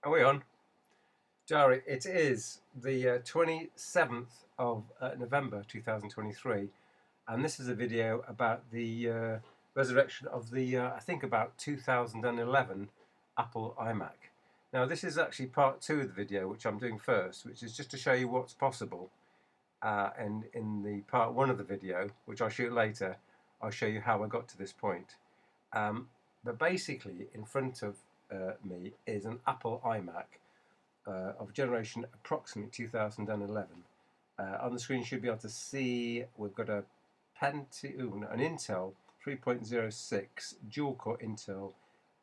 Are we on? Diary, it is the 27th of November 2023, and this is a video about the resurrection of the, I think, about 2011 Apple iMac. Now, this is actually part two of the video, which I'm doing first, which is just to show you what's possible. And in the part one of the video, which I'll shoot later, I'll show you how I got to this point. But basically, in front of me is an Apple iMac of generation approximately 2011. On the screen you should be able to see we've got an Intel 3.06 dual-core Intel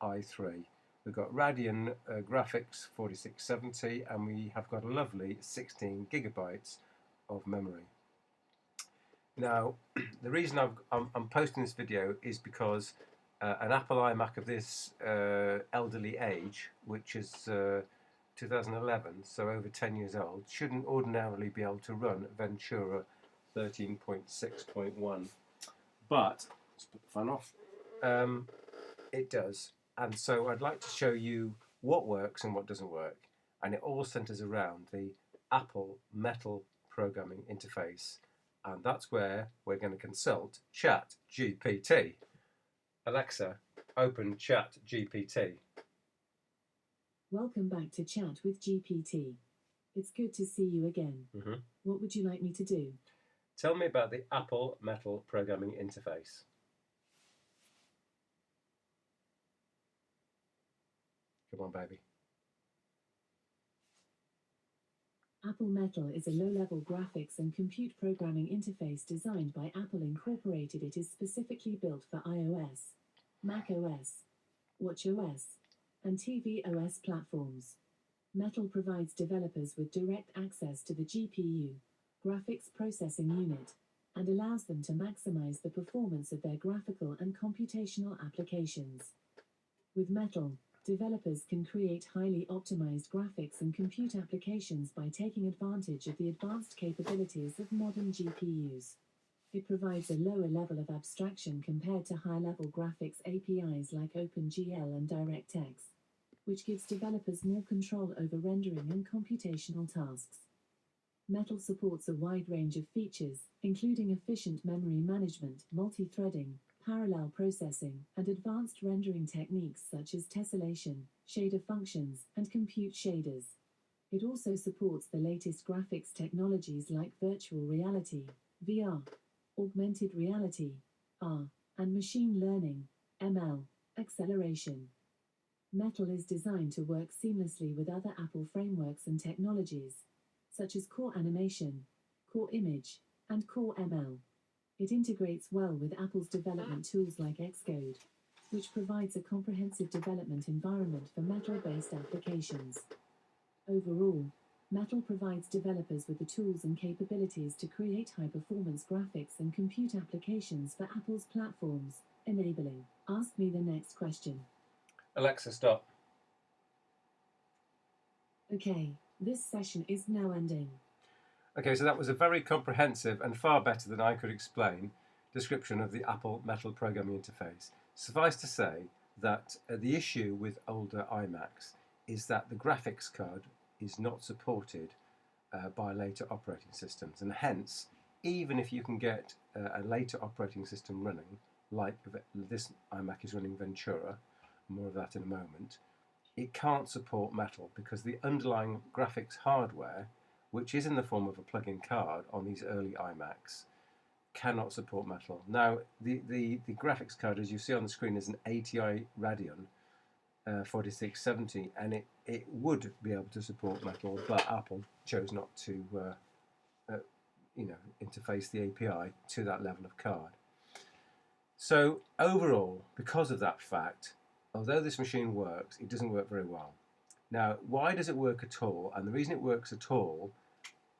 i3. We've got Radeon graphics 4670, and we have got a lovely 16 gigabytes of memory. Now, the reason I'm posting this video is because an Apple iMac of this elderly age, which is 2011, so over 10 years old, shouldn't ordinarily be able to run Ventura 13.6.1. But, let's put the fan off, it does. And so I'd like to show you what works and what doesn't work. And it all centers around the Apple Metal programming interface. And that's where we're going to consult ChatGPT. Alexa, open ChatGPT. Welcome back to Chat with GPT. It's good to see you again. What would you like me to do? Tell me about the Apple Metal programming interface. Come on, baby. Apple Metal is a low-level graphics and compute programming interface designed by Apple Incorporated. It is specifically built for iOS, macOS, watchOS, and tvOS platforms. Metal provides developers with direct access to the GPU, graphics processing unit, and allows them to maximize the performance of their graphical and computational applications. With Metal, developers can create highly optimized graphics and compute applications by taking advantage of the advanced capabilities of modern GPUs. It provides a lower level of abstraction compared to high-level graphics APIs like OpenGL and DirectX, which gives developers more control over rendering and computational tasks. Metal supports a wide range of features, including efficient memory management, multi-threading, parallel processing, and advanced rendering techniques such as tessellation, shader functions, and compute shaders. It also supports the latest graphics technologies like virtual reality, VR, augmented reality, AR, and machine learning, ML, acceleration. Metal is designed to work seamlessly with other Apple frameworks and technologies, such as Core Animation, Core Image, and Core ML. It integrates well with Apple's development tools like Xcode, which provides a comprehensive development environment for Metal-based applications. Overall, Metal provides developers with the tools and capabilities to create high-performance graphics and compute applications for Apple's platforms, enabling. Ask me the next question. Alexa, stop. Okay, this session is now ending. Okay, so that was a very comprehensive and far better than I could explain description of the Apple Metal programming interface. Suffice to say that the issue with older iMacs is that the graphics card is not supported by later operating systems, and hence, even if you can get a later operating system running, like this iMac is running Ventura, more of that in a moment, it can't support Metal because the underlying graphics hardware, which is in the form of a plug-in card on these early iMacs, cannot support Metal. Now, the graphics card, as you see on the screen, is an ATI Radeon 4670, and it would be able to support Metal, but Apple chose not to interface the API to that level of card. So overall, because of that fact, although this machine works, it doesn't work very well. Now, why does it work at all? And the reason it works at all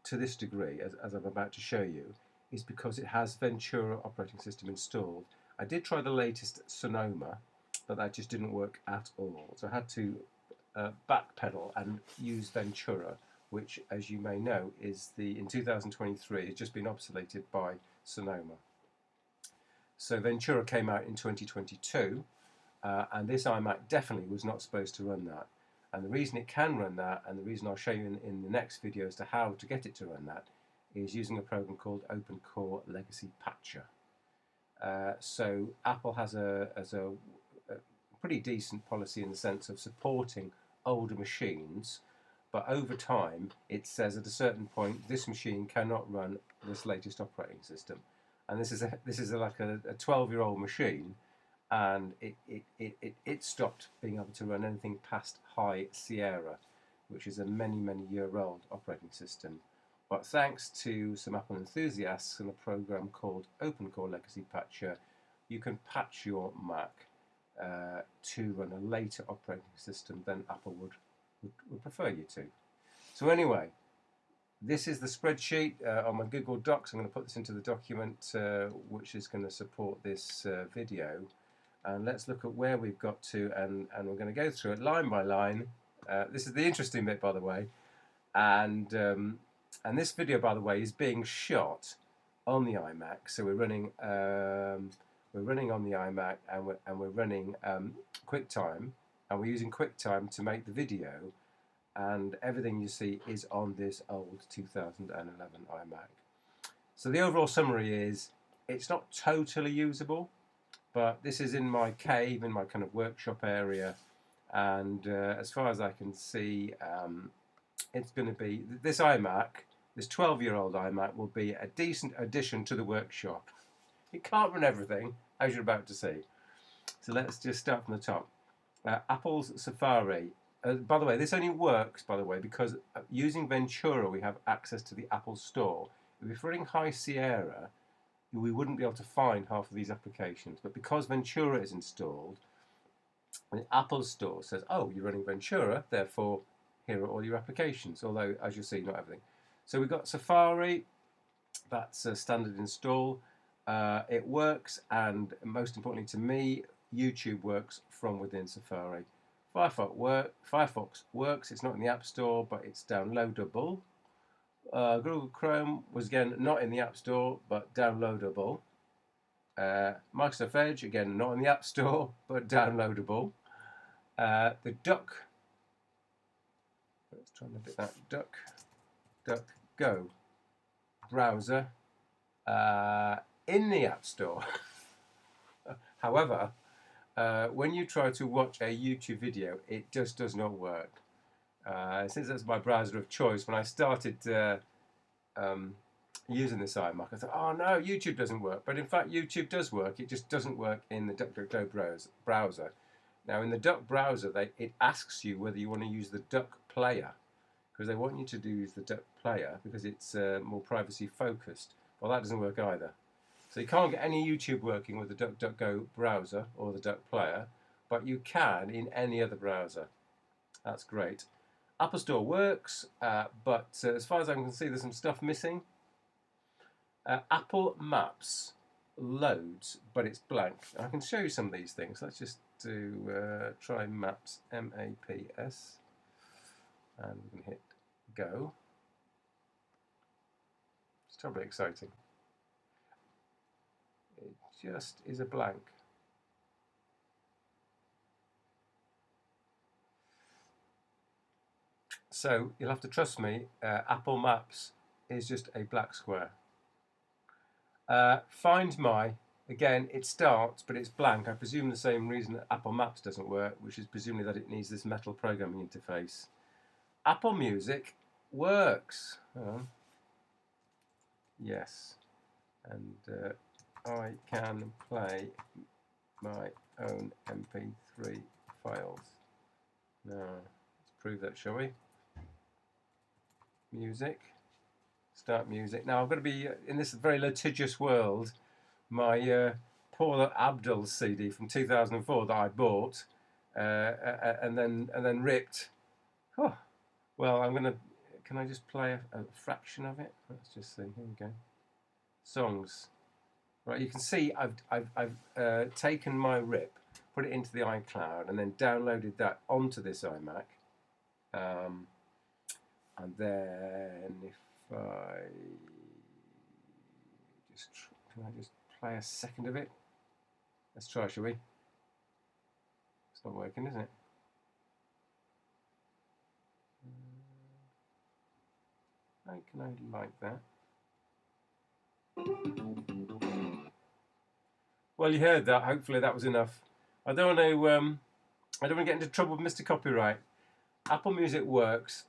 to this degree, as I'm about to show you, is because it has Ventura operating system installed. I did try the latest Sonoma, but that just didn't work at all. So I had to backpedal and use Ventura, which, as you may know, is in 2023, has just been obsoleted by Sonoma. So Ventura came out in 2022, and this iMac definitely was not supposed to run that. And the reason it can run that, and the reason I'll show you in the next video as to how to get it to run that, is using a program called OpenCore Legacy Patcher. So Apple has a pretty decent policy in the sense of supporting older machines, but over time it says at a certain point this machine cannot run this latest operating system, and this is like a 12-year-old machine, and it stopped being able to run anything past High Sierra, which is a many year old operating system. But thanks to some Apple enthusiasts and a program called OpenCore Legacy Patcher, you can patch your Mac to run a later operating system than Apple would prefer you to. So anyway, this is the spreadsheet on my Google Docs. I'm going to put this into the document which is going to support this video. And let's look at where we've got to, and we're going to go through it line by line. This is the interesting bit, by the way. And this video, by the way, is being shot on the iMac. So we're running on the iMac, and we're running QuickTime, and we're using QuickTime to make the video. And everything you see is on this old 2011 iMac. So the overall summary is it's not totally usable, but this is in my cave, in my kind of workshop area, and as far as I can see, it's going to be, this iMac, this 12-year-old iMac, will be a decent addition to the workshop. It can't run everything, as you're about to see. So let's just start from the top. Apple's Safari. By the way, this only works, by the way, because using Ventura, we have access to the Apple Store. If we're running High Sierra, we wouldn't be able to find half of these applications. But because Ventura is installed, the Apple Store says, oh, you're running Ventura, therefore here are all your applications. Although, as you'll see, not everything. So we've got Safari, that's a standard install. It works, and most importantly to me, YouTube works from within Safari. Firefox works, it's not in the App Store, but it's downloadable. Google Chrome was again not in the App Store, but downloadable. Microsoft Edge, again not in the App Store, but downloadable. The Duck, let's try and look at that, DuckDuckGo browser in the App Store. However, when you try to watch a YouTube video, it just does not work. Since that's my browser of choice, when I started using this iMac, I thought, oh no, YouTube doesn't work. But in fact, YouTube does work. It just doesn't work in the DuckDuckGo browser. Now, in the Duck browser, it asks you whether you want to use the Duck Player, because they want you to use the Duck Player because it's more privacy focused. Well, that doesn't work either. So you can't get any YouTube working with the DuckDuckGo browser or the Duck Player, but you can in any other browser. That's great. Apple Store works, but as far as I can see, there's some stuff missing. Apple Maps loads, but it's blank. I can show you some of these things. Let's just do try Maps, M-A-P-S, and we can hit go. It's terribly exciting. It just is a blank. So you'll have to trust me, Apple Maps is just a black square. Find My, again, it starts, but it's blank. I presume the same reason that Apple Maps doesn't work, which is presumably that it needs this metal programming interface. Apple Music works. Yes. And I can play my own MP3 files. Now, let's prove that, shall we? Music. Start music. Now, I've got to be in this very litigious world. My Paula Abdul CD from 2004 that I bought and then ripped. Oh, well, I'm gonna. Can I just play a fraction of it? Let's just see. Here we go. Songs. Right, you can see I've taken my rip, put it into the iCloud, and then downloaded that onto this iMac. And then if I just, can I just play a second of it? Let's try, shall we? It's not working, is it? How can I like that? Well, you heard that. Hopefully that was enough. I don't want to. I don't want to get into trouble with Mr. Copyright. Apple Music works.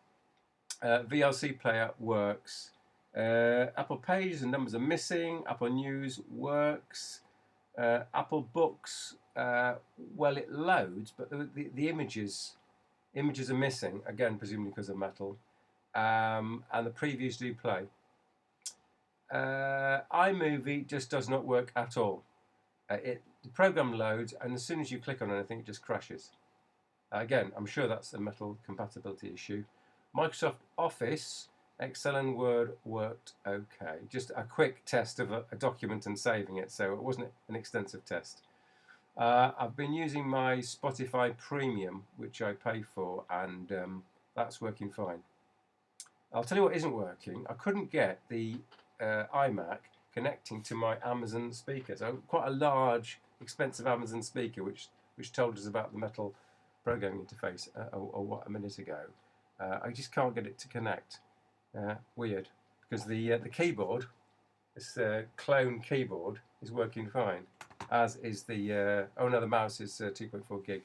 VLC Player works. Apple Pages and numbers are missing. Apple News works. Apple Books. Well, it loads, but the images are missing again, presumably because of metal. And the previews do play. iMovie just does not work at all. The program loads, and as soon as you click on anything, it just crashes. Again, I'm sure that's a metal compatibility issue. Microsoft Office, Excel and Word worked okay. Just a quick test of a document and saving it, so it wasn't an extensive test. I've been using my Spotify Premium, which I pay for, and that's working fine. I'll tell you what isn't working. I couldn't get the iMac connecting to my Amazon speaker. So quite a large, expensive Amazon speaker, which told us about the metal programming interface a minute ago. I just can't get it to connect. Weird, because the keyboard, this clone keyboard, is working fine, as is the oh no, the mouse is 2.4 gig.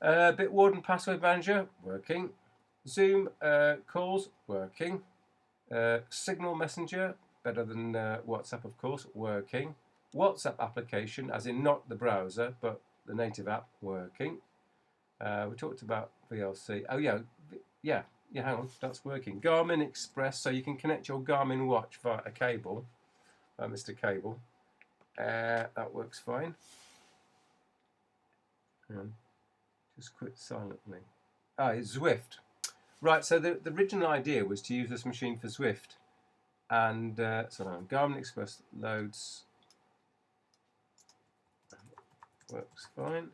Bitwarden Password Manager working. Zoom calls working. Signal Messenger, better than WhatsApp, of course, working. WhatsApp application, as in not the browser, but the native app, working. We talked about VLC. Oh yeah, hang on, that's working. Garmin Express, so you can connect your Garmin watch via a cable, Mr. Cable. That works fine. Just quit silently. It's Zwift. Right, so the original idea was to use this machine for Zwift. And so Garmin Express loads. Works fine.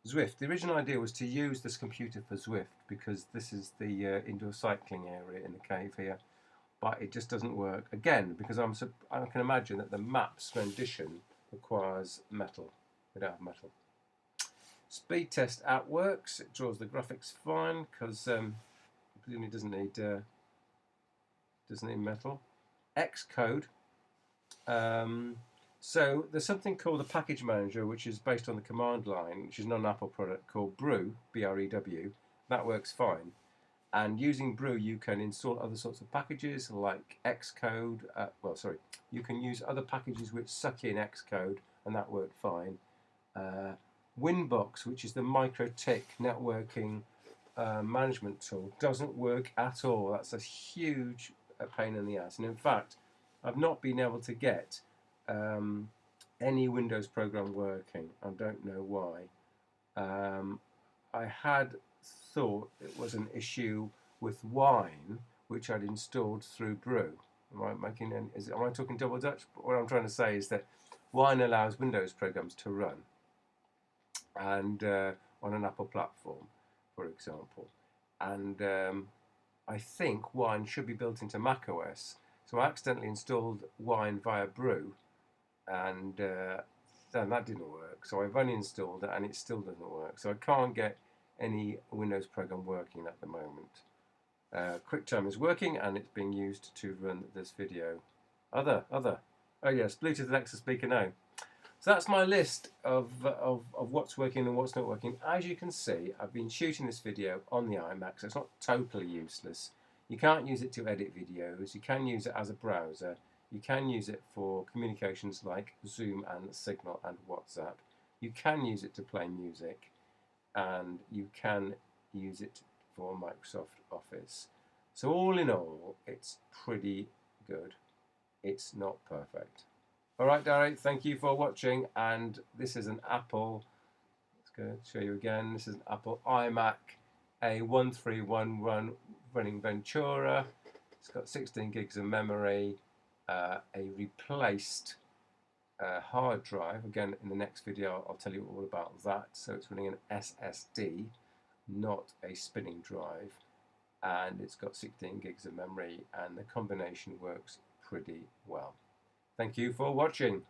Zwift. The original idea was to use this computer for Zwift because this is the indoor cycling area in the cave here. But it just doesn't work. Again, because I can imagine that the maps rendition requires metal. We don't have metal. Speed test app works. It draws the graphics fine because presumably doesn't need metal. Xcode. So there's something called a package manager, which is based on the command line, which is not an Apple product, called Brew, B-R-E-W. That works fine. And using Brew, you can install other sorts of packages like Xcode. You can use other packages which suck in Xcode, and that worked fine. Winbox, which is the MikroTik networking management tool, doesn't work at all. That's a huge pain in the ass. And in fact, I've not been able to get any Windows program working. I don't know why. I had thought it was an issue with Wine, which I'd installed through Brew. Am I talking double Dutch? What I'm trying to say is that Wine allows Windows programs to run, and on an Apple platform, for example. And I think Wine should be built into macOS. So I accidentally installed Wine via Brew, and then that didn't work. So I've uninstalled it, and it still doesn't work. So I can't get any Windows program working at the moment. QuickTime is working, and it's being used to run this video. Oh yes, Bluetooth Alexa speaker now. So that's my list of what's working and what's not working. As you can see, I've been shooting this video on the iMac, so it's not totally useless. You can't use it to edit videos. You can use it as a browser. You can use it for communications like Zoom and Signal and WhatsApp. You can use it to play music, and you can use it for Microsoft Office. So all in all, it's pretty good. It's not perfect. All right, Derek, thank you for watching. And this is an Apple, let's go show you again. This is an Apple iMac A1311 running Ventura. It's got 16 gigs of memory, a replaced hard drive. Again, in the next video, I'll tell you all about that. So it's running an SSD, not a spinning drive. And it's got 16 gigs of memory, and the combination works pretty well. Thank you for watching.